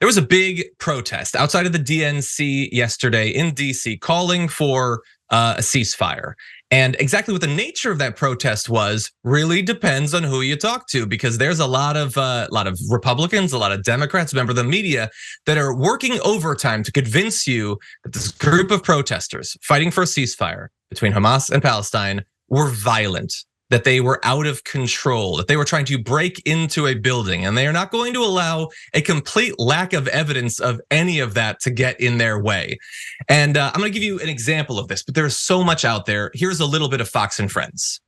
There was a big protest outside of the DNC yesterday in DC calling for a ceasefire. And exactly what the nature of that protest was really depends on who you talk to, because there's a lot of Republicans, a lot of Democrats, members of the media that are working overtime to convince you that this group of protesters fighting for a ceasefire between Hamas and Palestine were violent, that they were out of control, that they were trying to break into a building, and they are not going to allow a complete lack of evidence of any of that to get in their way. And I'm gonna give you an example of this, but there's so much out there. Here's a little bit of Fox and Friends.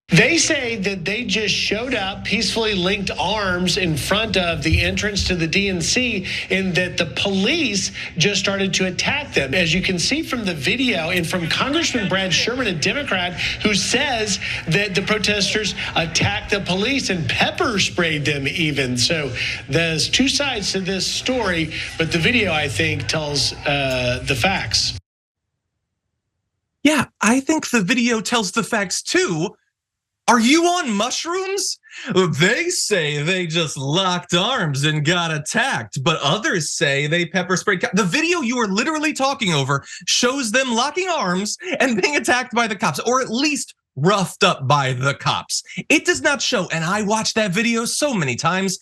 They say that they just showed up, peacefully linked arms in front of the entrance to the DNC, and that the police just started to attack them. As you can see from the video and from Congressman Brad Sherman, a Democrat, who says that the protesters attacked the police and pepper sprayed them even. So there's two sides to this story, but the video, I think, tells the facts. Yeah, I think the video tells the facts too. Are you on mushrooms? They say they just locked arms and got attacked, but others say they pepper sprayed. The video you are literally talking over shows them locking arms and being attacked by the cops, or at least roughed up by the cops. It does not show, and I watched that video so many times,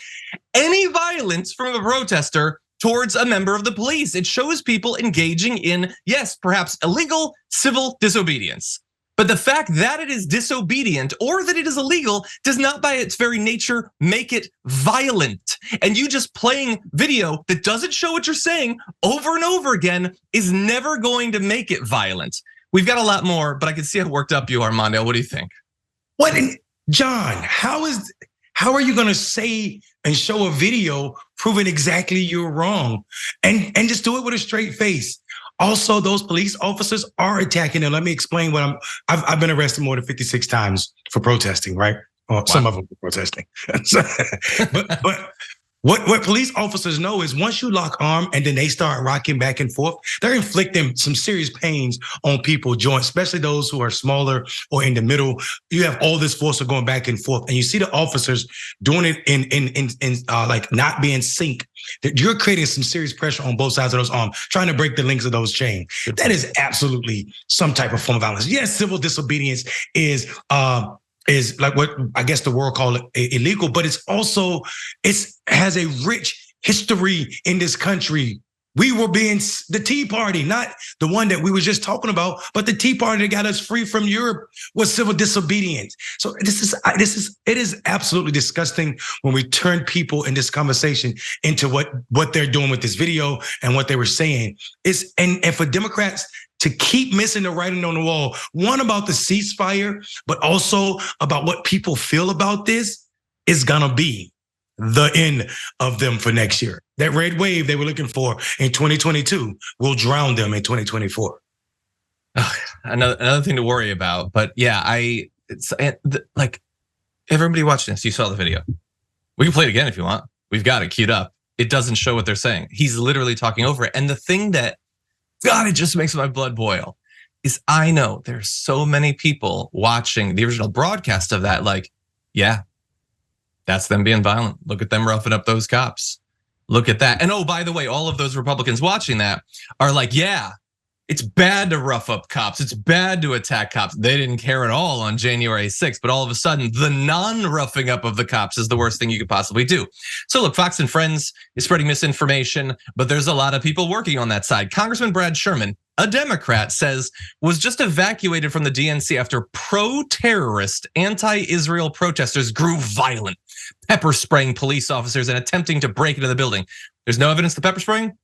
any violence from a protester towards a member of the police. It shows people engaging in, yes, perhaps illegal civil disobedience. But the fact that it is disobedient or that it is illegal does not by its very nature make it violent. And you just playing video that doesn't show what you're saying over and over again is never going to make it violent. We've got a lot more, but I can see how worked up you are, Mondale. What do you think? John, how are you gonna say and show a video proving exactly you're wrong and just do it with a straight face? Also, those police officers are attacking them. Let me explain what I've been arrested more than 56 times for protesting, right? Well, wow. Some of them for protesting. but what police officers know is once you lock arm and then they start rocking back and forth, they're inflicting some serious pains on people, joints, especially those who are smaller or in the middle. You have all this force of going back and forth, and you see the officers doing it in like not being sync. That you're creating some serious pressure on both sides of those arms, trying to break the links of those chains. That is absolutely some type of form of violence. Yes, civil disobedience is like what I guess the world call it illegal, but it's also, has a rich history in this country. We were being the Tea Party, not the one that we were just talking about, but the Tea Party that got us free from Europe was civil disobedience. So it is absolutely disgusting when we turn people in this conversation into what they're doing with this video and what they were saying. And for Democrats to keep missing the writing on the wall, one about the ceasefire, but also about what people feel about this, is gonna be the end of them for next year. That red wave they were looking for in 2022 will drown them in 2024. Another thing to worry about, but yeah, like everybody watching this, you saw the video. We can play it again if you want. We've got it queued up. It doesn't show what they're saying. He's literally talking over it. And the thing that, God, it just makes my blood boil, is I know there's so many people watching the original broadcast of that, like, yeah, that's them being violent. Look at them roughing up those cops. Look at that. And oh, by the way, all of those Republicans watching that are like, yeah, it's bad to rough up cops. It's bad to attack cops. They didn't care at all on January 6th, but all of a sudden, the non-roughing up of the cops is the worst thing you could possibly do. So look, Fox and Friends is spreading misinformation, but there's a lot of people working on that side. Congressman Brad Sherman, a Democrat, says was just evacuated from the DNC after pro-terrorist, anti-Israel protesters grew violent, pepper spraying police officers and attempting to break into the building. There's no evidence of pepper spraying.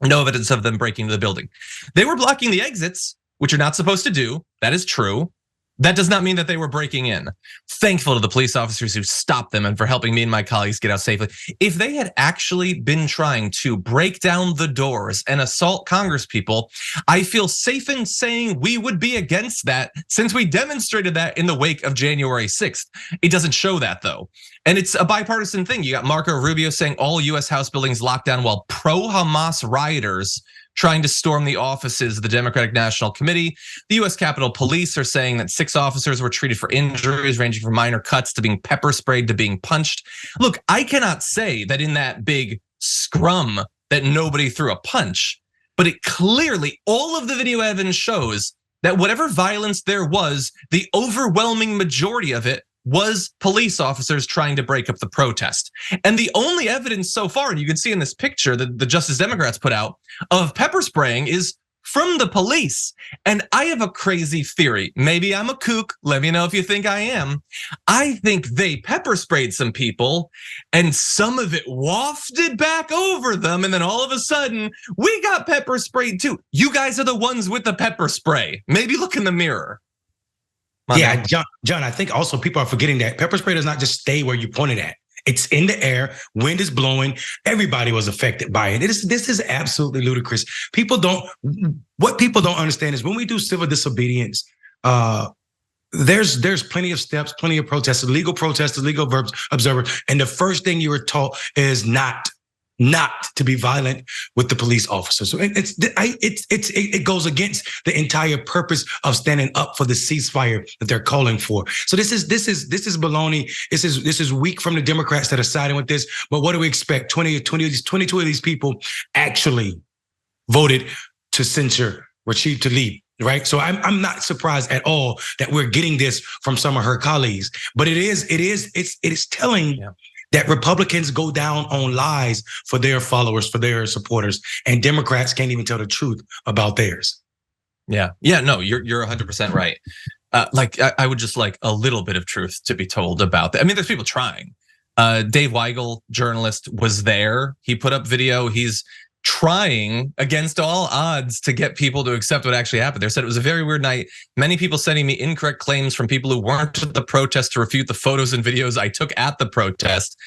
No evidence of them breaking into the building. They were blocking the exits, which you're not supposed to do. That is true. That does not mean that they were breaking in. Thankful to the police officers who stopped them and for helping me and my colleagues get out safely. If they had actually been trying to break down the doors and assault Congress people, I feel safe in saying we would be against that, since we demonstrated that in the wake of January 6th. It doesn't show that though. And it's a bipartisan thing. You got Marco Rubio saying all US House buildings locked down while pro-Hamas rioters trying to storm the offices of the Democratic National Committee. The US Capitol Police are saying that 6 officers were treated for injuries ranging from minor cuts to being pepper sprayed to being punched. Look, I cannot say that in that big scrum that nobody threw a punch. But it clearly, all of the video evidence shows that whatever violence there was, the overwhelming majority of it was police officers trying to break up the protest. And the only evidence so far, and you can see in this picture that the Justice Democrats put out, of pepper spraying is from the police. And I have a crazy theory. Maybe I'm a kook. Let me know if you think I am. I think they pepper sprayed some people and some of it wafted back over them. And then all of a sudden, we got pepper sprayed too. You guys are the ones with the pepper spray. Maybe look in the mirror. Yeah, John, I think also people are forgetting that pepper spray does not just stay where you point it at. It's in the air, wind is blowing, everybody was affected by it. This is absolutely ludicrous. What people don't understand is when we do civil disobedience, there's plenty of steps, plenty of protesters, legal observers, and the first thing you were taught is not to be violent with the police officers. So it goes against the entire purpose of standing up for the ceasefire that they're calling for. So this is baloney. This is weak from the Democrats that are siding with this. But what do we expect? 22 of these people actually voted to censure Rashid Tlaib. Right. So I'm not surprised at all that we're getting this from some of her colleagues. But it is telling that Republicans go down on lies for their followers, for their supporters, and Democrats can't even tell the truth about theirs. Yeah, no, you're 100% right. I would just like a little bit of truth to be told about that. I mean, there's people trying. Dave Weigel, journalist, was there. He put up video. He's trying against all odds to get people to accept what actually happened. They said it was a very weird night. Many people sending me incorrect claims from people who weren't at the protest to refute the photos and videos I took at the protest.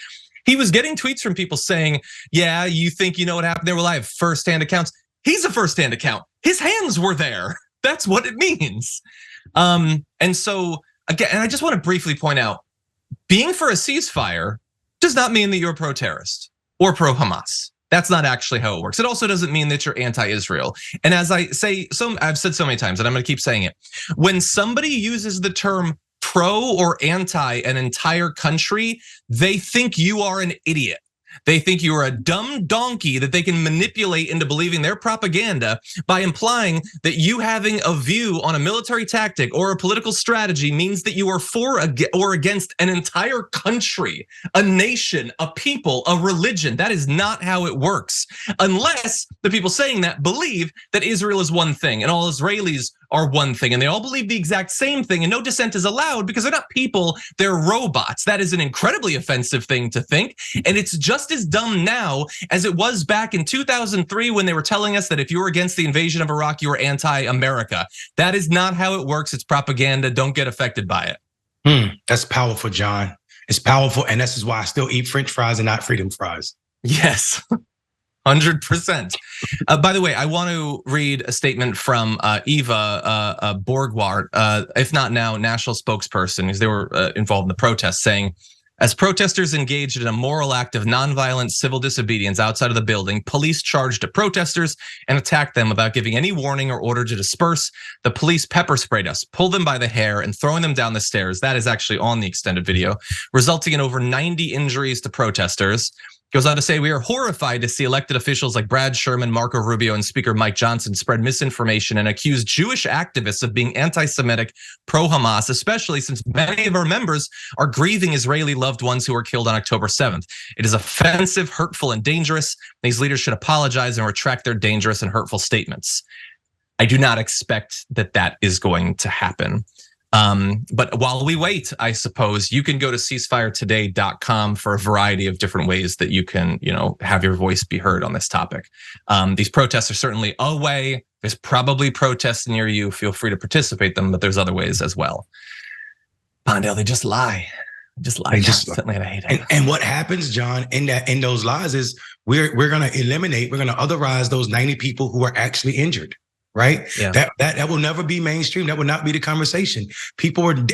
He was getting tweets from people saying, yeah, you think you know what happened there? Well, I have firsthand accounts. He's a firsthand account. His hands were there. That's what it means. And so again, and I just want to briefly point out, being for a ceasefire does not mean that you're a pro-terrorist or pro-Hamas. That's not actually how it works. It also doesn't mean that you're anti-Israel. And as I've said so many times, and I'm going to keep saying it, when somebody uses the term pro or anti an entire country, they think you are an idiot. They think you are a dumb donkey that they can manipulate into believing their propaganda by implying that you having a view on a military tactic or a political strategy means that you are for or against an entire country, a nation, a people, a religion. That is not how it works. Unless the people saying that believe that Israel is one thing and all Israelis are one thing, and they all believe the exact same thing, and no dissent is allowed because they're not people, they're robots. That is an incredibly offensive thing to think, and it's just as dumb now as it was back in 2003 when they were telling us that if you were against the invasion of Iraq, you were anti-America. That is not how it works. It's propaganda. Don't get affected by it. That's powerful, John. It's powerful, and this is why I still eat French fries and not freedom fries. Yes. 100%. By the way, I want to read a statement from Eva Borgward, if not now, national spokesperson, because they were involved in the protest, saying, as protesters engaged in a moral act of nonviolent civil disobedience outside of the building, police charged at protesters and attacked them without giving any warning or order to disperse. The police pepper sprayed us, pulled them by the hair, and throwing them down the stairs. That is actually on the extended video, resulting in over 90 injuries to protesters. Goes on to say, we are horrified to see elected officials like Brad Sherman, Marco Rubio, and Speaker Mike Johnson spread misinformation and accuse Jewish activists of being anti-Semitic, pro-Hamas, especially since many of our members are grieving Israeli loved ones who were killed on October 7th. It is offensive, hurtful, and dangerous. These leaders should apologize and retract their dangerous and hurtful statements. I do not expect that is going to happen. But while we wait, I suppose you can go to ceasefiretoday.com for a variety of different ways that you can, have your voice be heard on this topic. These protests are certainly a way. There's probably protests near you. Feel free to participate in them, but there's other ways as well. Mondale, they just lie. They just constantly, and I hate it. And what happens, John, in those lies is we're going to eliminate, we're going to otherize those 90 people who are actually injured. Right? Yeah. That will never be mainstream. That will not be the conversation.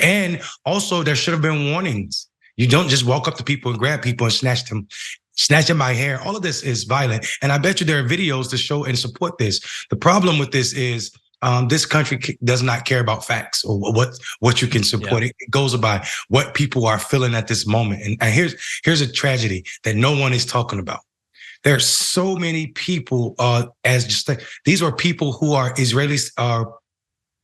And also there should have been warnings. You don't just walk up to people and grab people and snatch them by hair. All of this is violent. And I bet you there are videos to show and support this. The problem with this is this country does not care about facts or what you can support. Yeah. It goes by what people are feeling at this moment. And here's a tragedy that no one is talking about. There are so many people, as just like, these are people who are Israelis,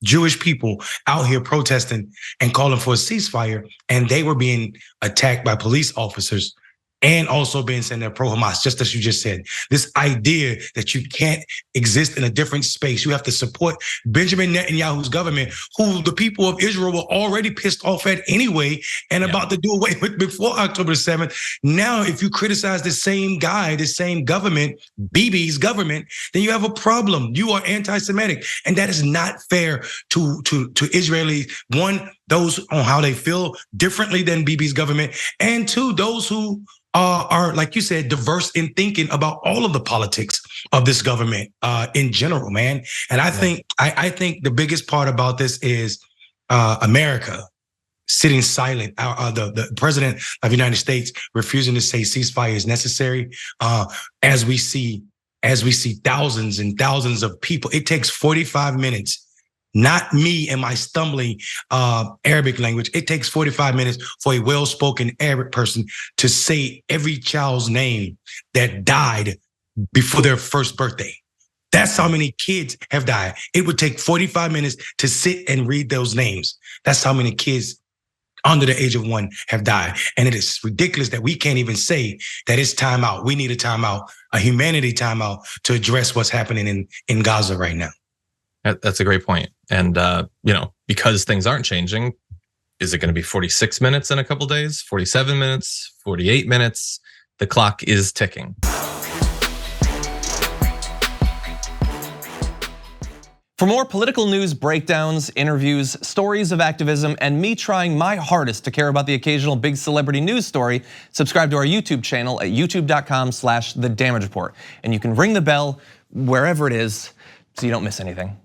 Jewish people out here protesting and calling for a ceasefire, and they were being attacked by police officers and also being saying they're pro-Hamas, just as you just said. This idea that you can't exist in a different space. You have to support Benjamin Netanyahu's government, who the people of Israel were already pissed off at anyway and about to do away with before October 7th. Now, if you criticize the same guy, the same government, Bibi's government, then you have a problem. You are anti-Semitic. And that is not fair to Israelis. One, those on how they feel differently than Bibi's government. And two, those who are, like you said, diverse in thinking about all of the politics of this government in general, man. And I think the biggest part about this is America sitting silent. The president of the United States refusing to say ceasefire is necessary. As we see thousands and thousands of people, it takes 45 minutes. Not me and my stumbling Arabic language. It takes 45 minutes for a well-spoken Arabic person to say every child's name that died before their first birthday. That's how many kids have died. It would take 45 minutes to sit and read those names. That's how many kids under the age of 1 have died. And it is ridiculous that we can't even say that it's time out. We need a timeout, a humanity timeout to address what's happening in Gaza right now. That's a great point. And, because things aren't changing, is it going to be 46 minutes in a couple days, 47 minutes, 48 minutes? The clock is ticking. For more political news breakdowns, interviews, stories of activism, and me trying my hardest to care about the occasional big celebrity news story, subscribe to our YouTube channel at youtube.com/The Damage Report. And you can ring the bell wherever it is so you don't miss anything.